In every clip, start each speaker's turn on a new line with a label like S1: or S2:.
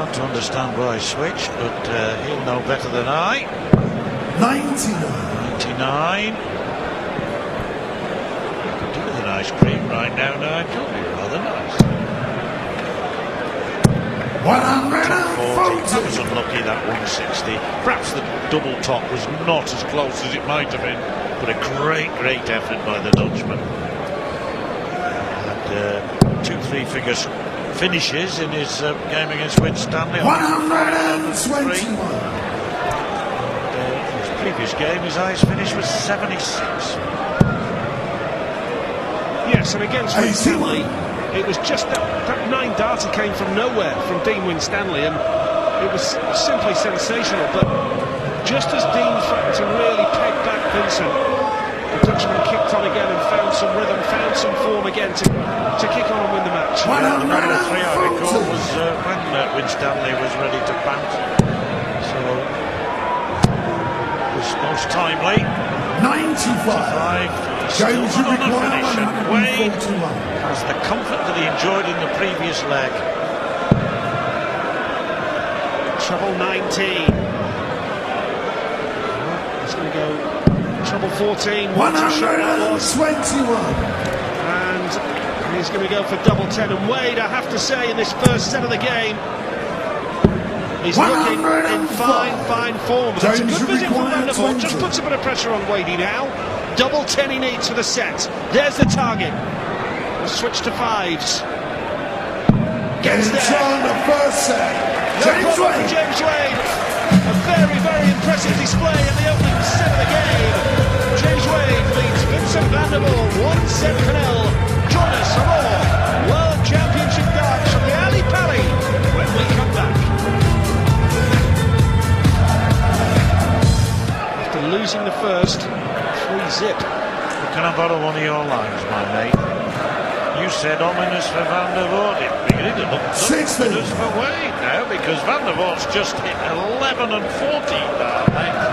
S1: hard to understand why he switched, but he'll know better than I. 99. Could do with an ice cream right now, Nigel. It'd be rather nice.
S2: 140.
S1: That was unlucky, that 160. Perhaps the double top was not as close as it might have been, but a great effort by the Dutchman. Had 2 3-figure finishes in his game against Winstanley.
S2: 121.
S1: His previous game, his highest finish was 76.
S3: Yes, and against Winstanley, it was just that 9 darter came from nowhere from Dean Winstanley, and it was simply sensational. But just as Dean threatened to really peg back Vincent, the Dutchman kicked on again and found some rhythm, found some form again to kick on and win the match.
S1: The medal 3 I recall was when Winstanley was ready to bounce. So it was most timely.
S2: 95.
S1: James on the finish, and Wade has the comfort that he enjoyed in the previous leg.
S3: Treble 19. He's going to go treble 14.
S2: 121.
S3: And he's going to go for double 10. And Wade, I have to say, in this first set of the game, he's looking in fine form. That's a good visit from Van der Voort. Just puts a bit of pressure on Wadey now. Double 10 he needs for the set. There's the target. We'll switch to 5s. Gets there.
S2: On the first set.
S3: James Wade. James Wade. A very impressive display in the opening set of the game. James Wade leads Vincent Van der Voort 1-7-0. Join us for more World Championship darts from the Ali Pali when we come back. After losing the first, 3-zip.
S1: Can I borrow one of your lines, my mate? You said ominous for Van der Voort. It really looked ominous for Wade now, because Van der Voort's just hit 11 and 14 that length.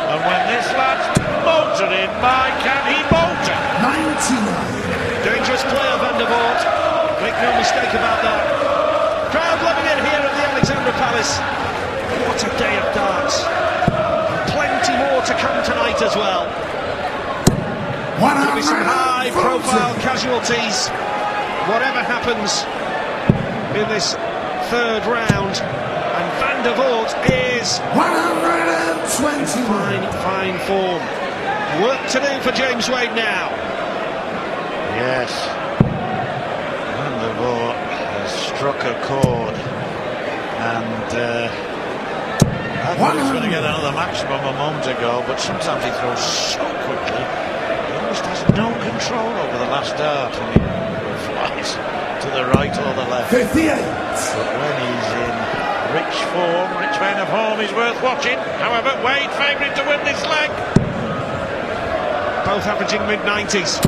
S1: And when this lad's motoring, can he motor?
S2: 99.
S3: Dangerous player, Van der Voort. Make no mistake about that. Crowd loving it here at the Alexandra Palace. What a day of darts. Plenty more to come tonight as well. There'll be some high-profile casualties, whatever happens in this third round. And Van der Voort is
S2: 120.
S3: Fine form. Work to do for James Wade now.
S1: Yes. Van der Voort has struck a chord. And I thought he was going to get another maximum a moment ago, but sometimes he throws so quickly. Has no control over the last dart, and he flies to the right or the left.
S2: 58.
S1: But when he's in rich vein of form, he's worth watching. However, Wade favourite to win this leg.
S3: Both averaging mid-90s.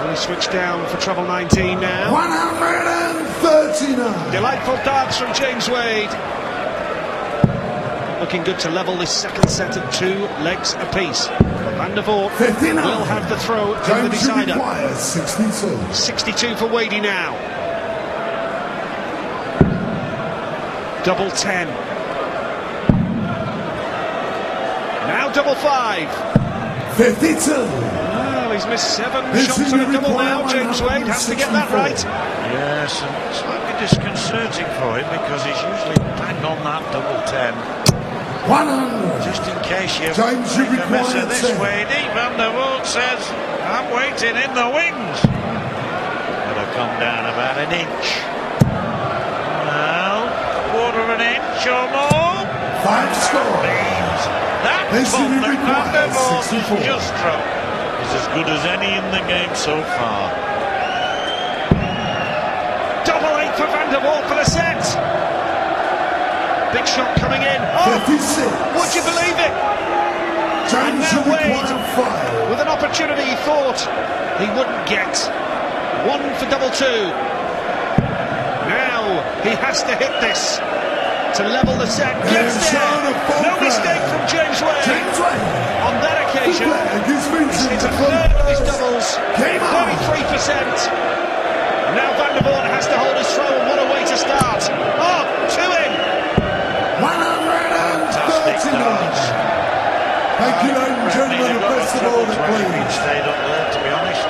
S3: We switch down for treble 19 now.
S2: 139.
S3: Delightful darts from James Wade. Looking good to level this second set at 2 legs apiece. Van der Voort will have the throw in the decider.
S2: 62.
S3: 62 for Wadey now. Double 10. Now double 5.
S2: 52.
S3: Well, he's missed 7 shots on a double now. James Wade has to get that right.
S1: Yes, and slightly disconcerting for him, because he's usually bang on that double 10.
S2: 100.
S1: Just in case you
S2: James,
S1: make a mess of this, Wadey, Van der Voort says, I'm waiting in the wings. Gotta come down about an inch. Well, quarter of an inch or more.
S2: 5 score.
S1: That ball that Van der Voort has just struck is as good as any in the game so far.
S3: Double 8 for Van der Voort for the set. Big shot coming in. Oh,
S2: 56.
S3: Would you believe it? And now Wade, with an opportunity he thought he wouldn't get. 1 for double 2. Now he has to hit this to level the set. Gets there. No mistake from James Wade. On that occasion, it's a third of his doubles. 33%. Now Van der Voort has to hold his throw, and what a way to start.
S2: Thank you, ladies and gentlemen, the best of all the Queen.
S1: Stayed up there, to be honest.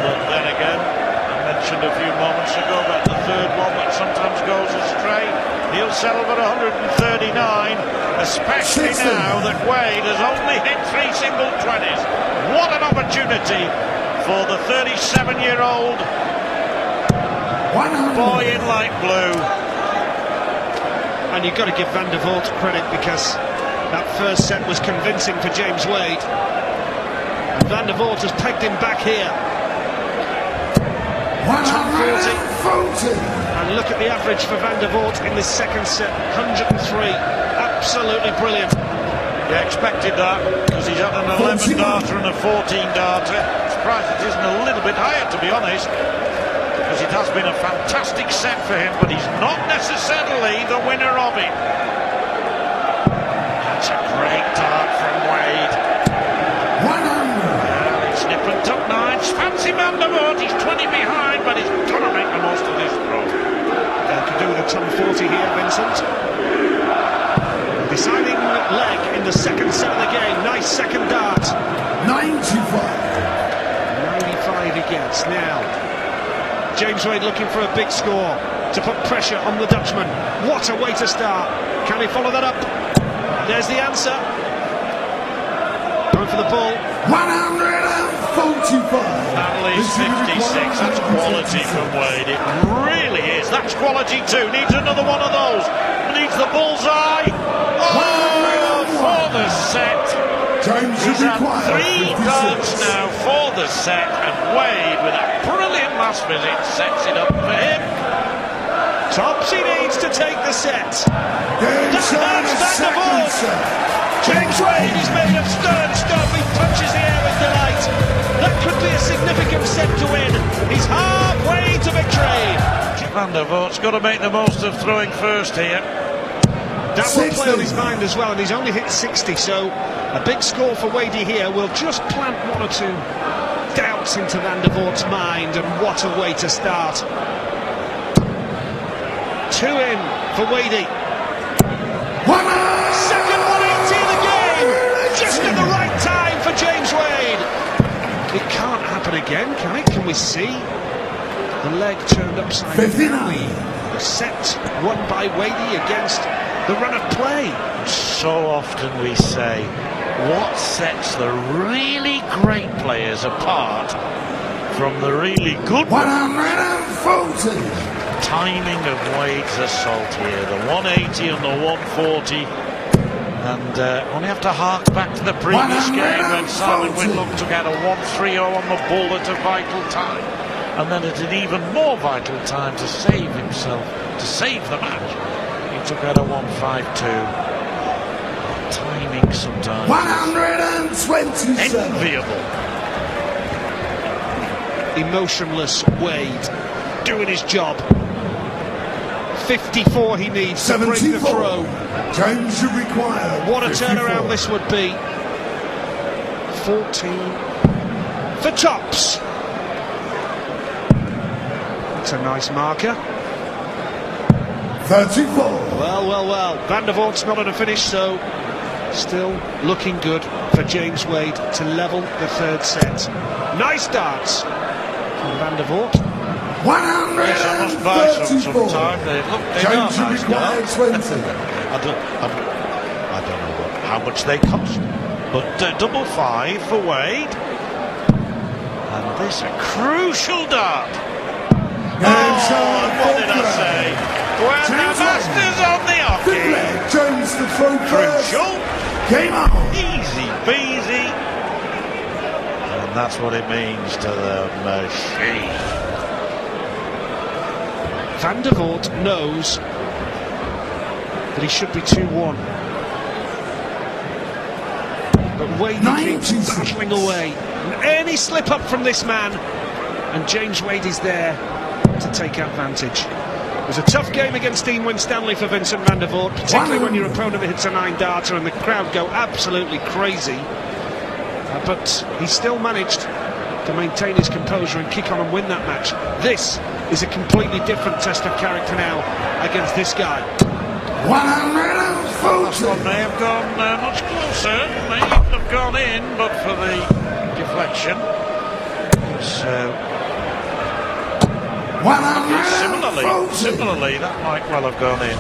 S1: But then again, I mentioned a few moments ago about the third one that sometimes goes astray. He'll settle for 139, especially
S2: 60.
S1: now that Wade has only hit 3 single 20s. What an opportunity for the 37-year-old boy in light blue.
S3: And you've got to give Van der Voort credit, because that first set was convincing for James Wade. And Van der Voort has pegged him back here.
S2: 140.
S3: And look at the average for Van der Voort in this second set, 103. Absolutely brilliant.
S1: You expected that, because he's had an 11 darter and a 14 darter. Surprised it isn't a little bit higher, to be honest, because it has been a fantastic set for him, but he's not necessarily the winner of it. That's a great dart from Wade.
S2: 100.
S1: It's nip and tuck nines. Fancy Van der Voort. He's 20 behind, but he's got to make the most of this throw.
S3: Could do with a ton 40 here, Vincent. Deciding leg in the second set of the game. Nice second dart.
S2: 95.
S3: 95 he gets now. James Wade looking for a big score to put pressure on the Dutchman. What a way to start. Can he follow that up? There's the answer. Going for the ball.
S2: 145.
S1: At least 56. That's quality from Wade. It really is. That's quality too. Needs another one of those. Needs the bullseye. Oh, for the set.
S2: James
S1: He's had 3
S2: 56.
S1: darts now for the set, and Wade, with a brilliant last visit, sets it up for him.
S3: Topsy needs to take the set.
S2: That's
S3: Van der Voort. James Wade is made of stern stuff. He punches the air with delight. That could be a significant set to win. He's halfway to victory.
S1: Van der Voort's got to make the most of throwing first here.
S3: That will play on his mind as well, and he's only hit 60, so a big score for Wadey here will just plant 1 or 2 doubts into Van der Voort's mind, and what a way to start. 2 in for Wadey. Second 180 of the game, just at the right time for James Wade. It can't happen again, can it? Can we see the leg turned upside
S2: 59.
S3: down? The set won by Wadey against the run of play.
S1: So often we say, what sets the really great players apart from the really good ones?
S2: 140.
S1: Timing of Wade's assault here, the 180 and the 140. And only have to hark back to the previous game when Simon Whitlock took out a 1-3-0 on the bull at a vital time. And then at an even more vital time to save himself, to save the match, he took out a 1-5-2. Timing sometimes
S2: 127.
S1: enviable.
S3: Emotionless Wade doing his job. 54 he needs to break the
S2: 74.
S3: throw.
S2: James should require.
S3: What a
S2: 54.
S3: turnaround this would be. 14 for tops. That's a nice marker.
S2: 34.
S3: Well. Van der Voort's not on a finish, so still looking good for James Wade to level the third set. Nice darts from Van der Voort.
S2: 134.
S1: Yes, I must buy some sometime. They are
S2: James should
S1: nice
S2: require
S1: darts.
S2: 20.
S1: I don't know how much they cost, but double 5 for Wade, and this a crucial dart. What did I say? Well, the master's on the hockey.
S2: James the throw first.
S1: Crucial.
S2: Game on.
S1: Easy peasy. And that's what it means to the machine.
S3: Van der Voort knows that he should be 2-1. But Wade keeps battling away. And any slip up from this man, and James Wade is there to take advantage. It was a tough game against Dean Winstanley for Vincent Van der Voort, particularly when your opponent hits a 9-darter and the crowd go absolutely crazy. But he still managed to maintain his composure and kick on and win that match. This is a completely different test of character now against this guy.
S2: 140.
S1: Last one may have gone much closer, may even have gone in, but for the deflection. Similarly, that might well have gone in.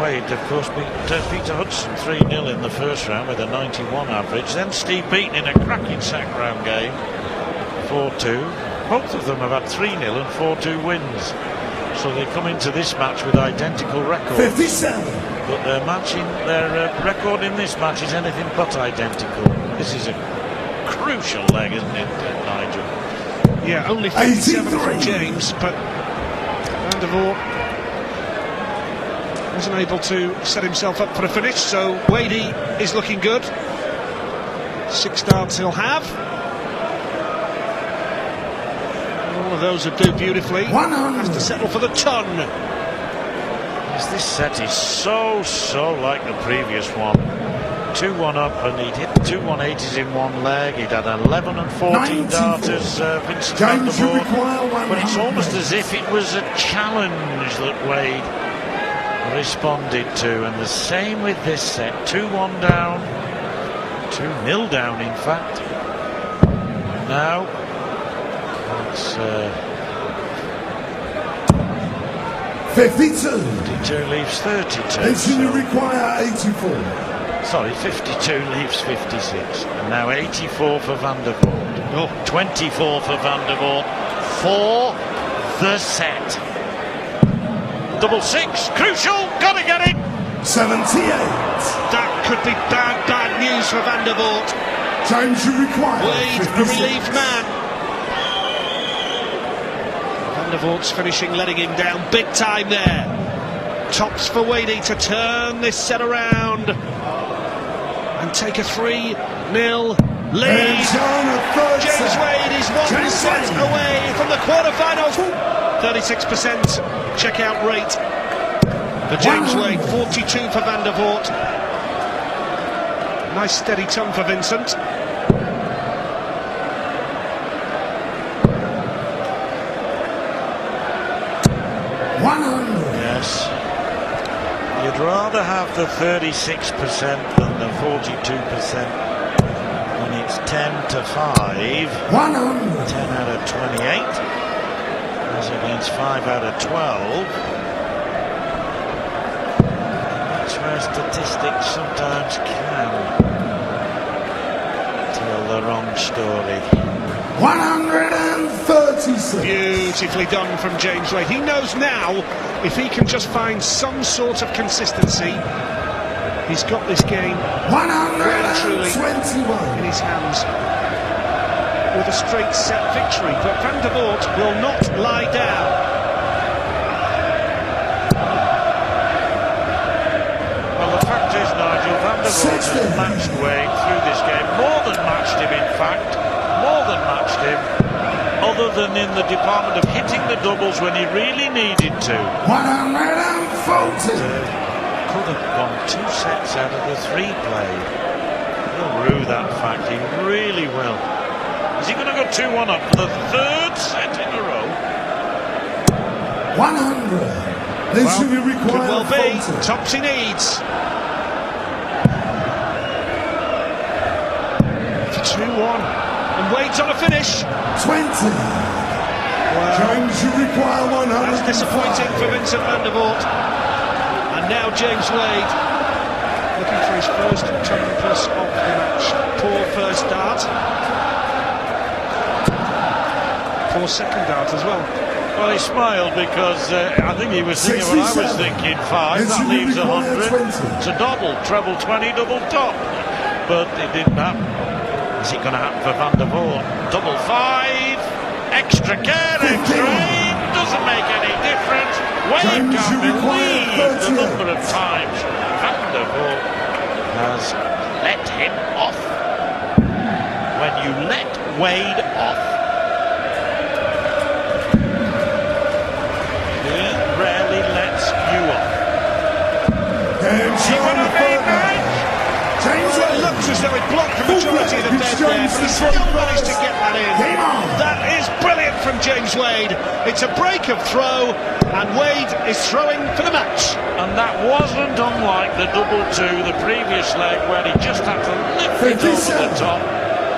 S1: Wade, of course, beat Peter Hudson 3-0 in the first round with a 91 average. Then Steve Beaton in a cracking second round game, 4-2. Both of them have had 3-0 and 4-2 wins. So they come into this match with identical records.
S2: 57.
S1: But their record in this match is anything but identical. This is a crucial leg, isn't it, Nigel?
S3: Yeah, only 57 from James, but Van der Voort wasn't able to set himself up for a finish, so Wadey is looking good. 6 darts he'll have. All of those would do beautifully. Has to settle for the ton.
S1: This set is so like the previous one. 2-1 up, and he'd hit 2 180s in one leg. He'd had 11 and 14 darters, Vincent van der Voort. But it's almost as if it was a challenge that Wade responded to, and the same with this set. 2-1 down, 2-0 down in fact. Now it's
S2: 52.
S1: 52 leaves 32.
S2: They seem to require 84.
S1: Sorry, 52 leaves 56. And now 84 for Van der Voort.
S3: Oh.
S1: 24 for Van der Voort for the set. Double six, crucial, gotta get it.
S2: 78.
S3: That could be bad news for Van der Voort.
S2: James, you require
S3: Wade, a
S2: 56.
S3: relieved man. Van der Voort's finishing, letting him down big time there. Tops for Wadey to turn this set around and take a 3-0 lead. James Wade is one set away from the quarterfinals. 36% checkout rate for James Wade, 42 for Van der Voort. Nice steady ton for Vincent.
S1: Yes. You'd rather have the 36% than the 42% when it's 10-5.
S2: 100.
S1: 10 out of 28. As against 5 out of 12. That's where statistics sometimes can tell the wrong story.
S2: 136.
S3: Beautifully done from James Wade. He knows now if he can just find some sort of consistency, he's got this game really truly in his hands with a straight set victory. But Van der Voort will not lie down.
S1: Well, the fact is, Nigel, Van der Voort has matched Wade through this game, more than matched him in fact, more than matched him, other than in the department of hitting the doubles when he really needed to.
S2: 140.
S1: Could have won 2 sets out of the 3 played. He'll rue that fact, he really will. Is he going to go 2-1 up for the 3rd set in a row?
S2: 100. They should be required.
S3: Could well be.
S2: 40.
S3: Tops he needs. For 2-1. And Wade's on a finish.
S2: 20.
S3: Wow.
S2: James, you require 100.
S3: That's disappointing for Vincent van der Voort. And now James Wade looking for his first 10+ of the match. Poor first dart. Poor second dart as well.
S1: Well, he smiled because I think he was thinking what I was thinking. 5, that leaves 100. It's a double, treble 20, double top. But it didn't happen. Is it going to happen for Van der Voort? Double 5, extra care, extra aim, doesn't make any difference. Wade can't believe the number of times Van der Voort has let him off. When you let Wade off, he rarely lets you off.
S2: James,
S3: Well, it looks as though he blocked the majority of the bed there, but he still managed to get that in. That is brilliant from James Wade. It's a break of throw, and Wade is throwing for the match.
S4: And that wasn't unlike the double two, the previous leg, where he just had to lift it over the top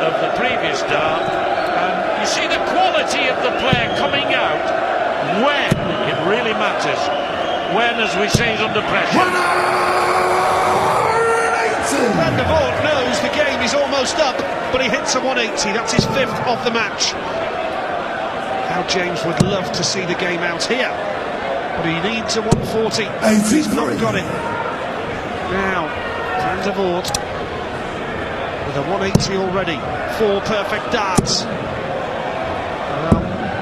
S4: of the previous dart. And you see the quality of the player coming out when it really matters. When, as we say, he's under pressure.
S3: Van der Voort knows the game is almost up, but he hits a 180. That's his 5th of the match. How James would love to see the game out here, but he needs a 140. He's not got it. Now, Van der Voort with a 180 already. 4 perfect darts.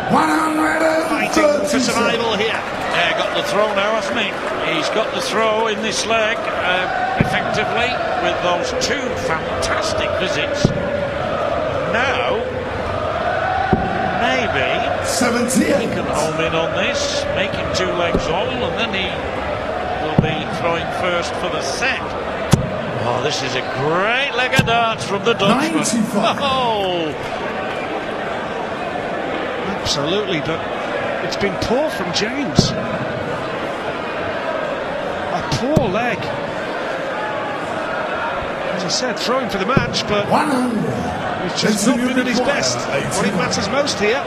S3: Fighting for survival here.
S4: Yeah, got the throw now, hasn't he? He's got the throw in this leg effectively with those 2 fantastic visits. Now, maybe
S2: 78.
S4: he can home in on this, make him 2 legs all, and then he will be throwing first for the set. Oh, this is a great leg of darts from the Dutchman.
S2: 95.
S4: Oh!
S3: Absolutely, but it's been poor from James. A poor leg. As I said, throwing for the match, but
S2: 100.
S3: he's just not been at his best. What it matters most here.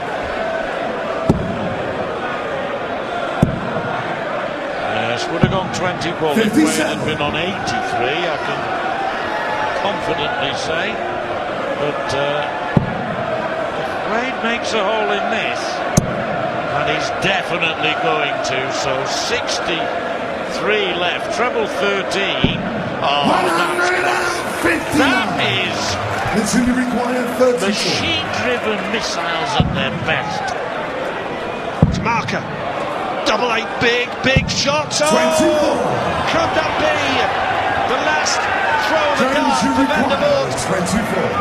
S4: Yes, would have gone 20 ball if Wade had been on 83, I can confidently say. But if Wade makes a hole in this, and he's definitely going to, so 63 left, treble 13. Oh, that is machine-driven missiles at their best.
S3: It's Marker. Double 8, big shots. Oh, could that be the last throw of the dart for Van der Voort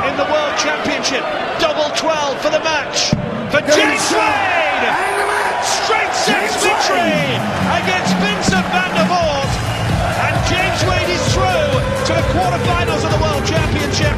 S3: in the World Championship? Double 12 for the match for James Wade. Straight 6 victory against Vincent Van der Voort, and James Wade is through to the quarterfinals of the World Championship.